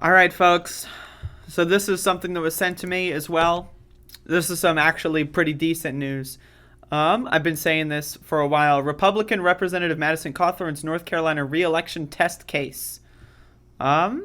All right, folks. So this is something that was sent to me as well. This is some actually pretty decent news. I've been saying this for a while. Republican Representative Madison Cawthorn's North Carolina re-election test case. A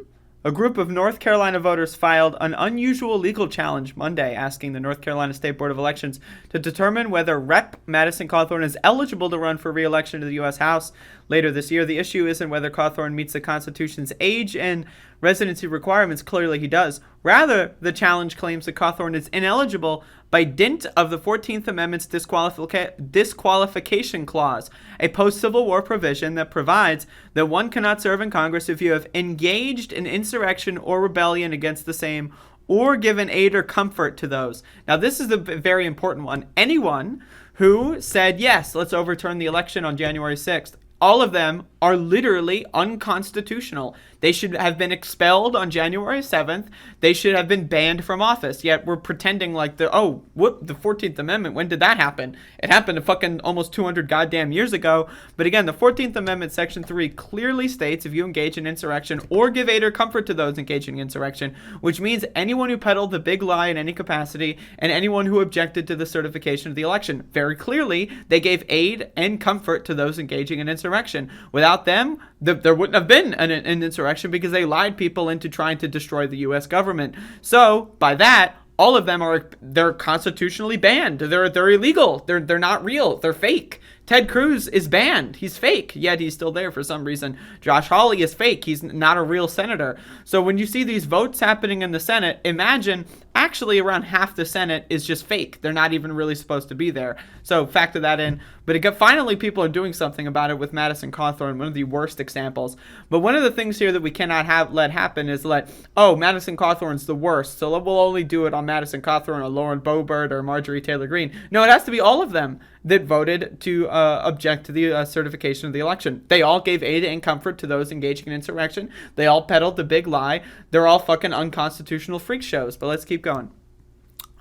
group of North Carolina voters filed an unusual legal challenge Monday asking the North Carolina State Board of Elections to determine whether Rep. Madison Cawthorn is eligible to run for re-election to the U.S. House later this year. The issue isn't whether Cawthorn meets the Constitution's age and residency requirements. Clearly he does. Rather, the challenge claims that Cawthorn is ineligible by dint of the 14th Amendment's disqualification clause, a post-Civil War provision that provides that one cannot serve in Congress if you have engaged in insurrection or rebellion against the same or given aid or comfort to those. Now, this is a very important one. Anyone who said, yes, let's overturn the election on January 6th, all of them are literally unconstitutional. They should have been expelled on January 7th. They should have been banned from office. Yet we're pretending like the 14th Amendment, when did that happen? It happened fucking almost 200 goddamn years ago. But again, the 14th Amendment, Section 3 clearly states if you engage in insurrection or give aid or comfort to those engaging in insurrection, which means anyone who peddled the big lie in any capacity and anyone who objected to the certification of the election. Very clearly, they gave aid and comfort to those engaging in insurrection. Without them, there wouldn't have been an insurrection because they lied people into trying to destroy the U.S. government. So, by that, all of them they're constitutionally banned. They're illegal. They're not real. They're fake. Ted Cruz is banned. He's fake, yet he's still there for some reason. Josh Hawley is fake. He's not a real senator. So when you see these votes happening in the Senate, imagine actually around half the Senate is just fake. They're not even really supposed to be there. So factor that in. But finally, people are doing something about it with Madison Cawthorn, one of the worst examples. But one of the things here that we cannot let happen is Madison Cawthorn's the worst, so we'll only do it on Madison Cawthorn or Lauren Boebert or Marjorie Taylor Greene. No, it has to be all of them that voted to object to the certification of the election. They all gave aid and comfort to those engaging in insurrection. They all peddled the big lie. They're all fucking unconstitutional freak shows. But let's keep going.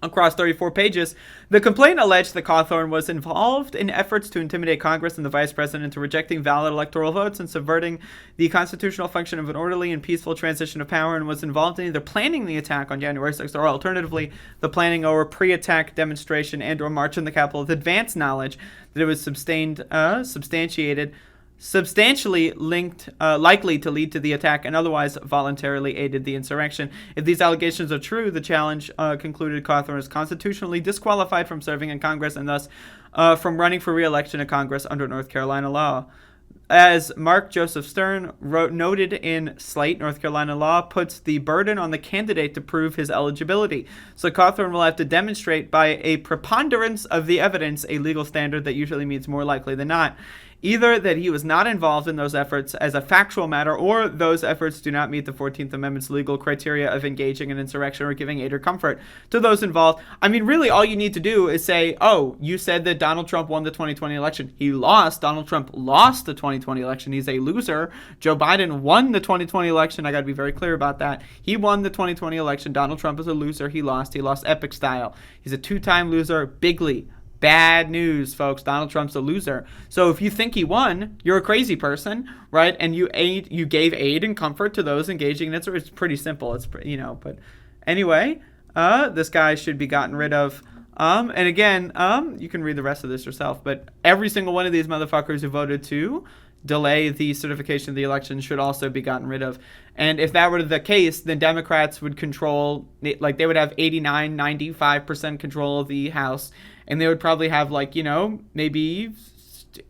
Across 34 pages, the complaint alleged that Cawthorn was involved in efforts to intimidate Congress and the Vice President into rejecting valid electoral votes and subverting the constitutional function of an orderly and peaceful transition of power, and was involved in either planning the attack on January 6th or alternatively the planning or pre-attack demonstration and or march in the Capitol with advanced knowledge that it was substantially linked, likely to lead to the attack, and otherwise voluntarily aided the insurrection. If these allegations are true, the challenge concluded Cawthorn is constitutionally disqualified from serving in Congress and thus from running for re-election to Congress under North Carolina law. As Mark Joseph Stern noted in Slate, North Carolina law puts the burden on the candidate to prove his eligibility. So Cawthorn will have to demonstrate by a preponderance of the evidence, a legal standard that usually means more likely than not, either that he was not involved in those efforts as a factual matter, or those efforts do not meet the 14th Amendment's legal criteria of engaging in insurrection or giving aid or comfort to those involved. I mean, really, all you need to do is say, oh, you said that Donald Trump won the 2020 election. He lost. Donald Trump lost the 2020 election. He's a loser. Joe Biden won the 2020 election. I got to be very clear about that. He won the 2020 election. Donald Trump is a loser. He lost. He lost epic style. He's a two-time loser. Bigly. Bad news, folks. Donald Trump's a loser. So if you think he won, you're a crazy person, right? And you gave aid and comfort to those engaging in it. It's pretty simple. But anyway, this guy should be gotten rid of. And again, you can read the rest of this yourself. But every single one of these motherfuckers who voted to delay the certification of the election should also be gotten rid of. And if that were the case, then Democrats would control, like they would have 89, 95% control of the House. And they would probably have maybe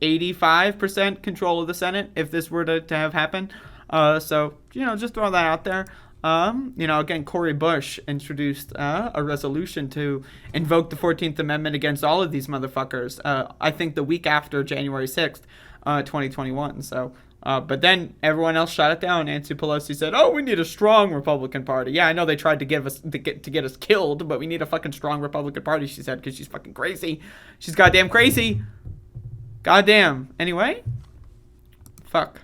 85% control of the Senate if this were to have happened. So just throw that out there. Again, Cory Bush introduced a resolution to invoke the 14th Amendment against all of these motherfuckers, I think the week after January 6th, 2021. So, but then everyone else shot it down. Nancy Pelosi said, oh, we need a strong Republican Party. Yeah, I know they tried to get us killed, but we need a fucking strong Republican Party, she said, because she's fucking crazy. She's goddamn crazy. Goddamn. Anyway, fuck.